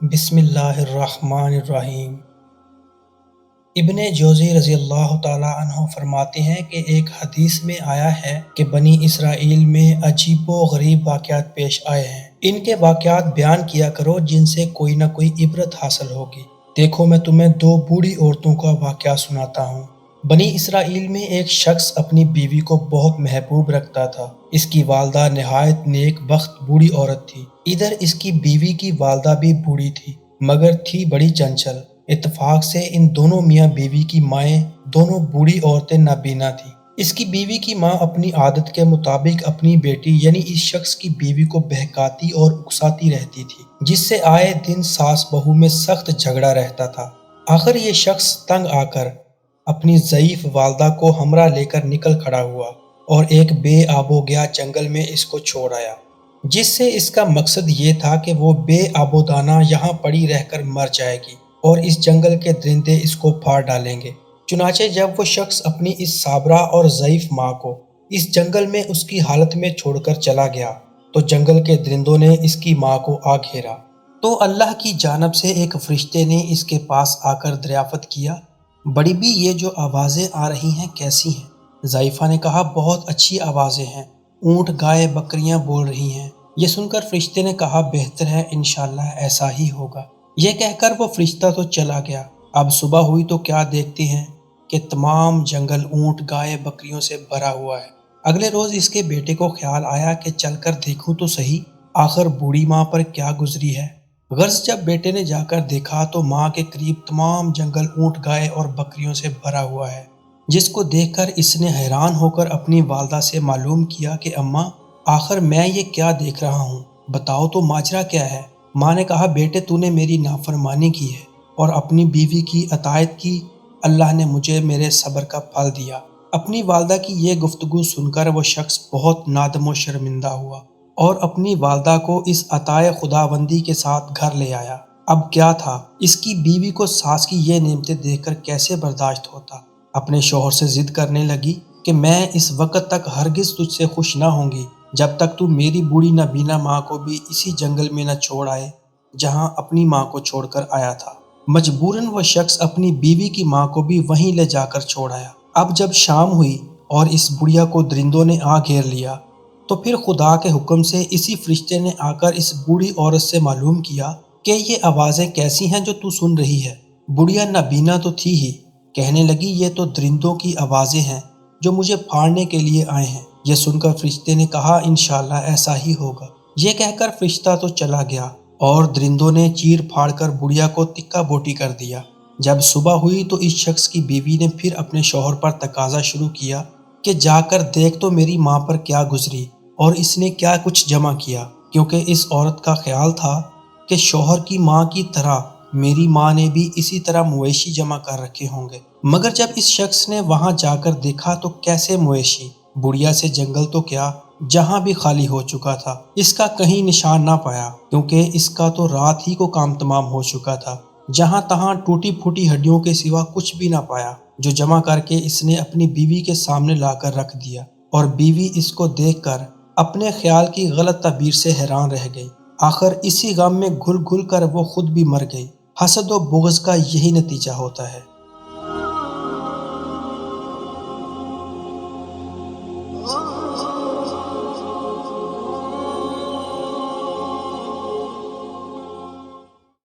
بسم اللہ الرحمن الرحیم۔ ابن جوزی رضی اللہ تعالی عنہ فرماتے ہیں کہ ایک حدیث میں آیا ہے کہ بنی اسرائیل میں عجیب و غریب واقعات پیش آئے ہیں، ان کے واقعات بیان کیا کرو جن سے کوئی نہ کوئی عبرت حاصل ہوگی۔ دیکھو میں تمہیں دو بوڑھی عورتوں کا واقعہ سناتا ہوں۔ بنی اسرائیل میں ایک شخص اپنی بیوی کو بہت محبوب رکھتا تھا۔ اس کی والدہ نہایت نیک بخت بوڑھی عورت تھی۔ ادھر اس کی بیوی کی والدہ بھی بوڑھی تھی مگر تھی بڑی چنچل۔ اتفاق سے ان دونوں میاں بیوی کی مائیں دونوں بوڑھی عورتیں نابینا تھیں۔ اس کی بیوی کی ماں اپنی عادت کے مطابق اپنی بیٹی یعنی اس شخص کی بیوی کو بہکاتی اور اکساتی رہتی تھی، جس سے آئے دن ساس بہو میں سخت جھگڑا رہتا تھا۔ آخر یہ شخص تنگ آ کر اپنی ضعیف والدہ کو ہمراہ لے کر نکل کھڑا ہوا اور ایک بے آب و گیا جنگل میں اس کو چھوڑ آیا، جس سے اس کا مقصد یہ تھا کہ وہ بے آب و دانہ یہاں پڑی رہ کر مر جائے گی اور اس جنگل کے درندے اس کو پھاڑ ڈالیں گے۔ چنانچہ جب وہ شخص اپنی اس صابرہ اور ضعیف ماں کو اس جنگل میں اس کی حالت میں چھوڑ کر چلا گیا تو جنگل کے درندوں نے اس کی ماں کو آ گھیرا۔ تو اللہ کی جانب سے ایک فرشتے نے اس کے پاس آ کر دریافت کیا، بڑی بھی یہ جو آوازیں آ رہی ہیں کیسی ہیں؟ ضعیفہ نے کہا بہت اچھی آوازیں ہیں، اونٹ گائے بکریاں بول رہی ہیں۔ یہ سن کر فرشتے نے کہا بہتر ہے، انشاءاللہ ایسا ہی ہوگا۔ یہ کہہ کر وہ فرشتہ تو چلا گیا۔ اب صبح ہوئی تو کیا دیکھتے ہیں کہ تمام جنگل اونٹ گائے بکریوں سے بھرا ہوا ہے۔ اگلے روز اس کے بیٹے کو خیال آیا کہ چل کر دیکھوں تو صحیح، آخر بوڑھی ماں پر کیا گزری ہے۔ غرض جب بیٹے نے جا کر دیکھا تو ماں کے قریب تمام جنگل اونٹ گائے اور بکریوں سے بھرا ہوا ہے، جس کو دیکھ کر اس نے حیران ہو کر اپنی والدہ سے معلوم کیا کہ اماں آخر میں یہ کیا دیکھ رہا ہوں، بتاؤ تو ماجرا کیا ہے؟ ماں نے کہا بیٹے تو نے میری نافرمانی کی ہے اور اپنی بیوی کی اطاعت کی، اللہ نے مجھے میرے صبر کا پھل دیا۔ اپنی والدہ کی یہ گفتگو سن کر وہ شخص بہت نادم و شرمندہ ہوا اور اپنی والدہ کو اس عطائے خداوندی کے ساتھ گھر لے آیا۔ اب کیا تھا، اس کی بیوی کو ساس کی یہ نعمتیں دیکھ کر کیسے برداشت ہوتا؟ اپنے شوہر سے ضد کرنے لگی کہ میں اس وقت تک ہرگز تجھ سے خوش نہ ہوں گی جب تک تو میری بوڑھی نابینا ماں کو بھی اسی جنگل میں نہ چھوڑ آئے جہاں اپنی ماں کو چھوڑ کر آیا تھا۔ مجبوراً وہ شخص اپنی بیوی کی ماں کو بھی وہیں لے جا کر چھوڑ آیا۔ اب جب شام ہوئی اور اس بڑھیا کو درندوں نے آ گھیر لیا تو پھر خدا کے حکم سے اسی فرشتے نے آ کر اس بوڑھی عورت سے معلوم کیا کہ یہ آوازیں کیسی ہیں جو تو سن رہی ہے؟ بڑھیا نابینا تو تھی ہی، کہنے لگی یہ تو درندوں کی آوازیں ہیں جو مجھے پھاڑنے کے لیے آئے ہیں۔ یہ سن کر فرشتے نے کہا انشاءاللہ ایسا ہی ہوگا۔ یہ کہہ کر فرشتہ تو چلا گیا اور درندوں نے چیر پھاڑ کر بڑھیا کو تکا بوٹی کر دیا۔ جب صبح ہوئی تو اس شخص کی بیوی نے پھر اپنے شوہر پر تقاضا شروع کیا کہ جا کر دیکھ تو میری ماں پر کیا گزری اور اس نے کیا کچھ جمع کیا، کیونکہ اس عورت کا خیال تھا کہ شوہر کی ماں کی طرح میری ماں نے بھی اسی طرح مویشی جمع کر رکھے ہوں گے۔ مگر جب اس شخص نے وہاں جا کر دیکھا تو کیسے مویشی، بڑھیا سے جنگل تو کیا جہاں بھی خالی ہو چکا تھا، اس کا کہیں نشان نہ پایا، کیونکہ اس کا تو رات ہی کو کام تمام ہو چکا تھا۔ جہاں تہاں ٹوٹی پھوٹی ہڈیوں کے سوا کچھ بھی نہ پایا، جو جمع کر کے اس نے اپنی بیوی کے سامنے لا کر رکھ دیا، اور بیوی اس کو دیکھ کر اپنے خیال کی غلط تعبیر سے حیران رہ گئی۔ آخر اسی غم میں گھل گھل کر وہ خود بھی مر گئی۔ حسد و بغض کا یہی نتیجہ ہوتا ہے۔